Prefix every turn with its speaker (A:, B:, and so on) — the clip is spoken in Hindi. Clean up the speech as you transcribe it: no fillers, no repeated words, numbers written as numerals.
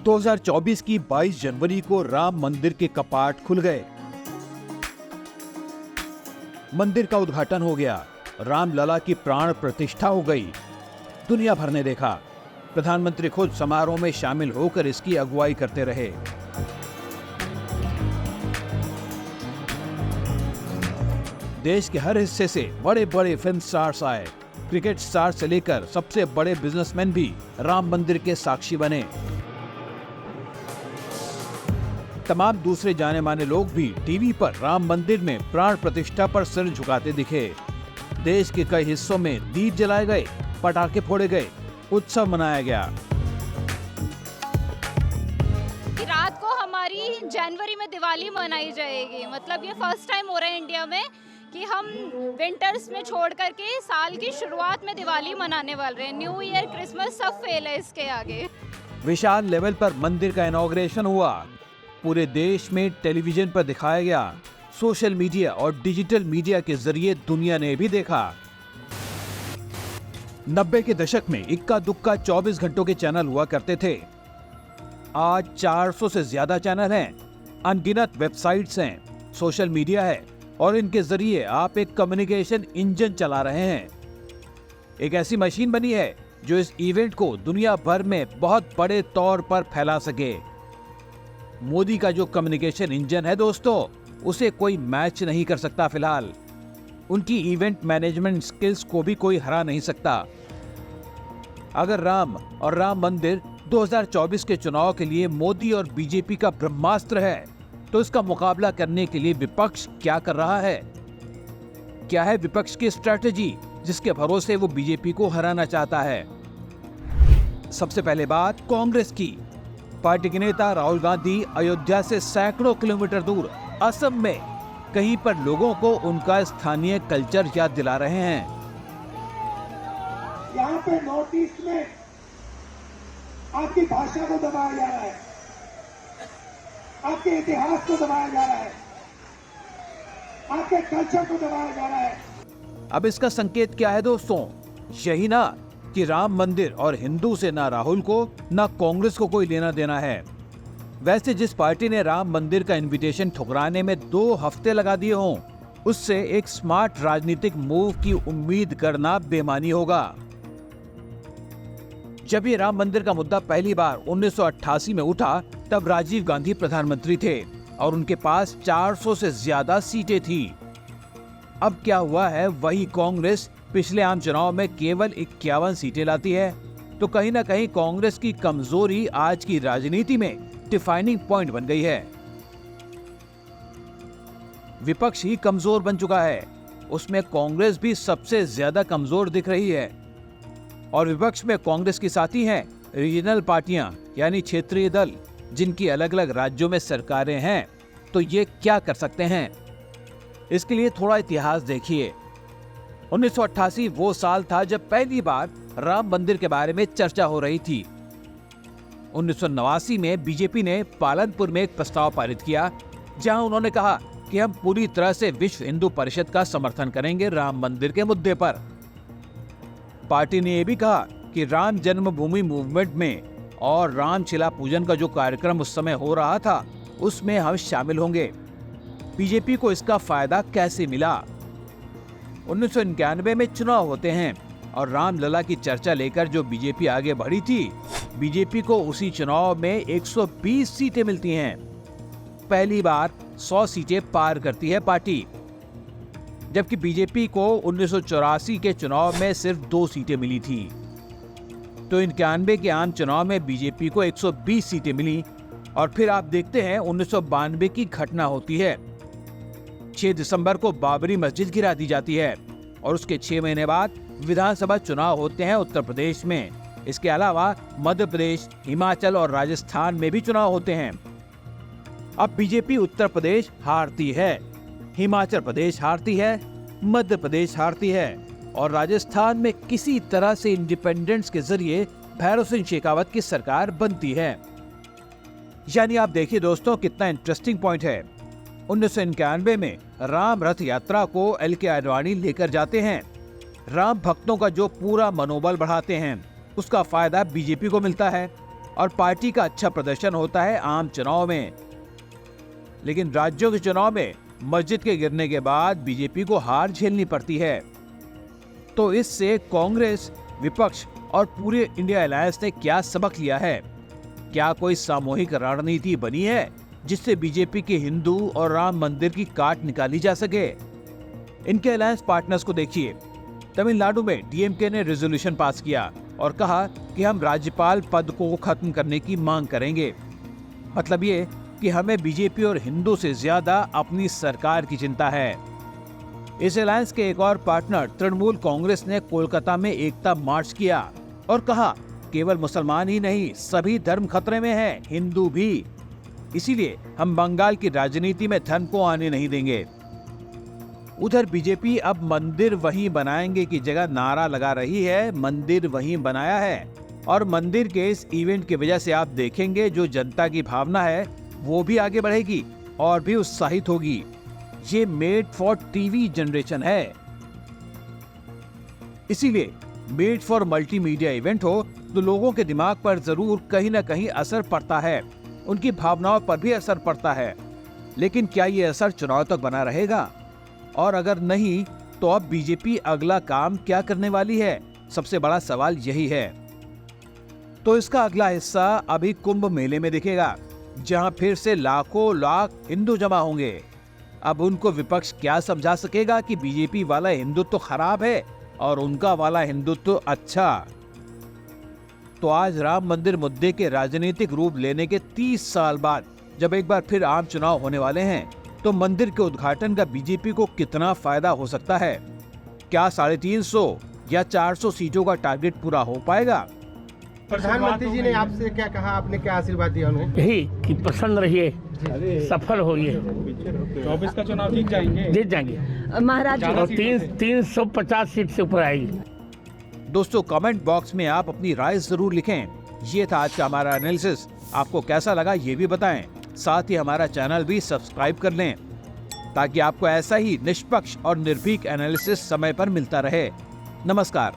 A: 2024 की 22 जनवरी को राम मंदिर के कपाट खुल गए। मंदिर का उद्घाटन हो गया। रामलला की प्राण प्रतिष्ठा हो गई। दुनिया भर ने देखा। प्रधानमंत्री खुद समारोह में शामिल होकर इसकी अगुवाई करते रहे। देश के हर हिस्से से बड़े बड़े फिल्म स्टार्स आए। क्रिकेट स्टार से लेकर सबसे बड़े बिजनेसमैन भी राम मंदिर के साक्षी बने। तमाम दूसरे जाने माने लोग भी टीवी पर राम मंदिर में प्राण प्रतिष्ठा पर सिर झुकाते दिखे। देश के कई हिस्सों में दीप जलाए गए, पटाखे फोड़े गए, उत्सव मनाया गया।
B: रात को हमारी जनवरी में दिवाली मनाई जाएगी। मतलब ये फर्स्ट टाइम हो रहा है इंडिया में कि हम विंटर्स में छोड़ करके साल की शुरुआत में दिवाली मनाने वाले हैं। न्यू ईयर, क्रिसमस सब फेल है इसके आगे।
A: विशाल लेवल पर मंदिर का इनॉग्रेशन हुआ। पूरे देश में टेलीविजन पर दिखाया गया। सोशल मीडिया और डिजिटल मीडिया के जरिए दुनिया ने भी देखा। 90 के दशक में इक्का दुक्का 24 घंटों के चैनल हुआ करते थे। आज 400 से ज्यादा चैनल हैं, अनगिनत वेबसाइट्स हैं, सोशल मीडिया है और इनके जरिए आप एक कम्युनिकेशन इंजन चला रहे हैं। एक ऐसी मशीन बनी है जो इस इवेंट को दुनिया भर में बहुत बड़े तौर पर फैला सके। मोदी का जो कम्युनिकेशन इंजन है दोस्तों, उसे कोई मैच नहीं कर सकता। फिलहाल उनकी इवेंट मैनेजमेंट स्किल्स को भी कोई हरा नहीं सकता। अगर राम और राम मंदिर 2024 के चुनाव के लिए मोदी और बीजेपी का ब्रह्मास्त्र है, तो इसका मुकाबला करने के लिए विपक्ष क्या कर रहा है? क्या है विपक्ष की स्ट्रैटेजी जिसके भरोसे वो बीजेपी को हराना चाहता है? सबसे पहले बात कांग्रेस की। पार्टी के नेता राहुल गांधी अयोध्या से सैकड़ों किलोमीटर दूर असम में कहीं पर लोगों को उनका स्थानीय कल्चर याद दिला रहे हैं।
C: यहाँ पे नॉर्थ ईस्ट में आपकी भाषा को दबाया जा रहा है, आपके इतिहास को दबाया जा रहा है, आपके कल्चर को दबाया जा रहा है।
A: अब इसका संकेत क्या है दोस्तों? यही ना कि राम मंदिर और हिंदू से ना राहुल को ना कांग्रेस को कोई लेना देना है। वैसे जिस पार्टी ने राम मंदिर का इनविटेशन ठुकराने में 2 हफ्ते लगा दिए हों, उससे एक स्मार्ट राजनीतिक मूव की उम्मीद करना बेमानी होगा। जब ये राम मंदिर का मुद्दा पहली बार 1988 में उठा, तब राजीव गांधी प्रधानमंत्री थे और उनके पास 400 से ज्यादा सीटें थी। अब क्या हुआ है, वही कांग्रेस पिछले आम चुनाव में केवल 51 सीटें लाती है। तो कहीं ना कहीं कांग्रेस की कमजोरी आज की राजनीति में डिफाइनिंग पॉइंट बन गई है। विपक्ष ही कमजोर बन चुका है, उसमें कांग्रेस भी सबसे ज्यादा कमजोर दिख रही है। और विपक्ष में कांग्रेस के साथी हैं रीजनल पार्टियां, यानी क्षेत्रीय दल, जिनकी अलग अलग राज्यों में सरकारें हैं। तो ये क्या कर सकते हैं? इसके लिए थोड़ा इतिहास देखिए। 1988 वो साल था जब पहली बार राम मंदिर के बारे में चर्चा हो रही थी। 1989 में बीजेपी ने पालनपुर में एक प्रस्ताव पारित किया, जहां उन्होंने कहा कि हम पूरी तरह से विश्व हिंदू परिषद का समर्थन करेंगे राम मंदिर के मुद्दे पर। पार्टी ने यह भी कहा कि राम जन्मभूमि मूवमेंट में और रामशिला पूजन का जो कार्यक्रम उस समय हो रहा था, उसमें हम शामिल होंगे। बीजेपी को इसका फायदा कैसे मिला? 1991 में चुनाव होते हैं और रामलला की चर्चा लेकर जो बीजेपी आगे बढ़ी थी, बीजेपी को उसी चुनाव में 120 सीटें मिलती हैं। पहली बार 100 सीटें पार करती है पार्टी, जबकि बीजेपी को 1984 के चुनाव में सिर्फ 2 सीटें मिली थी। तो 91 के आम चुनाव में बीजेपी को 120 सीटें मिली। और फिर आप देखते हैं 1992 की घटना होती है। 6 दिसंबर को बाबरी मस्जिद गिरा दी जाती है और उसके 6 महीने बाद विधानसभा चुनाव होते हैं उत्तर प्रदेश में। इसके अलावा मध्य प्रदेश, हिमाचल और राजस्थान में भी चुनाव होते हैं। अब बीजेपी उत्तर प्रदेश हारती है, हिमाचल प्रदेश हारती है, मध्य प्रदेश हारती है और राजस्थान में किसी तरह से इंडिपेंडेंस के जरिए भैरव सिंह शेखावत की सरकार बनती है। यानी आप देखिए दोस्तों, कितना इंटरेस्टिंग पॉइंट है। 1991 में राम रथ यात्रा को LK आडवाणी लेकर जाते हैं। राम भक्तों का जो पूरा मनोबल बढ़ाते हैं, उसका फायदा बीजेपी को मिलता है। और पार्टी का अच्छा प्रदर्शन होता है आम चुनाव में। लेकिन राज्यों के चुनाव में मस्जिद के गिरने के बाद बीजेपी को हार झेलनी पड़ती है। तो इससे कांग्रेस, विपक्ष और पूरे इंडिया अलायंस ने क्या सबक लिया है? क्या कोई सामूहिक रणनीति बनी है जिससे बीजेपी के हिंदू और राम मंदिर की काट निकाली जा सके? इनके अलायंस पार्टनर्स को देखिए। तमिलनाडु में डीएमके ने रेजोल्यूशन पास किया और कहा कि हम राज्यपाल पद को खत्म करने की मांग करेंगे। मतलब ये कि हमें बीजेपी और हिंदू से ज्यादा अपनी सरकार की चिंता है। इस अलायंस के एक और पार्टनर तृणमूल कांग्रेस ने कोलकाता में एकता मार्च किया और कहा केवल मुसलमान ही नहीं, सभी धर्म खतरे में हैं, हिंदू भी। इसीलिए हम बंगाल की राजनीति में धर्म को आने नहीं देंगे। उधर बीजेपी अब मंदिर वहीं बनाएंगे की जगह नारा लगा रही है, मंदिर वहीं बनाया है। और मंदिर के इस इवेंट की वजह से आप देखेंगे जो जनता की भावना है वो भी आगे बढ़ेगी और भी उत्साहित होगी। ये मेड फॉर टीवी जनरेशन है। इसीलिए मेड फॉर मल्टीमीडिया इवेंट हो तो लोगों के दिमाग पर जरूर कहीं ना कहीं असर पड़ता है, उनकी भावनाओं पर भी असर पड़ता है। लेकिन क्या ये असर चुनाव तक बना रहेगा? और अगर नहीं तो अब बीजेपी अगला काम क्या करने वाली है? सबसे बड़ा सवाल यही है। तो इसका अगला हिस्सा अभी कुंभ मेले में दिखेगा, जहां फिर से लाखों लाख हिंदू जमा होंगे। अब उनको विपक्ष क्या समझा सकेगा कि बीजेपी वाला हिंदुत्व खराब है और उनका वाला हिंदुत्व अच्छा? तो आज राम मंदिर मुद्दे के राजनीतिक रूप लेने के 30 साल बाद जब एक बार फिर आम चुनाव होने वाले हैं, तो मंदिर के उद्घाटन का बीजेपी को कितना फायदा हो सकता है? क्या 350 या 400 सीटों का टारगेट पूरा हो पाएगा?
D: प्रधानमंत्री जी ने आपसे क्या कहा, आपने क्या आशीर्वाद दिया उन्हें?
E: यही कि प्रसन्न रहिए, सफल होइए,
D: 24 का चुनाव जीत जाएंगे।
E: जीत जाएंगे
F: महाराज।
E: और 350 सीट से ऊपर आएगी।
A: दोस्तों कमेंट बॉक्स में आप अपनी राय जरूर लिखें। ये था आज का हमारा एनालिसिस। आपको कैसा लगा ये भी बताएं। साथ ही हमारा चैनल भी सब्सक्राइब कर लें ताकि आपको ऐसा ही निष्पक्ष और निर्भीक एनालिसिस समय पर मिलता रहे। नमस्कार।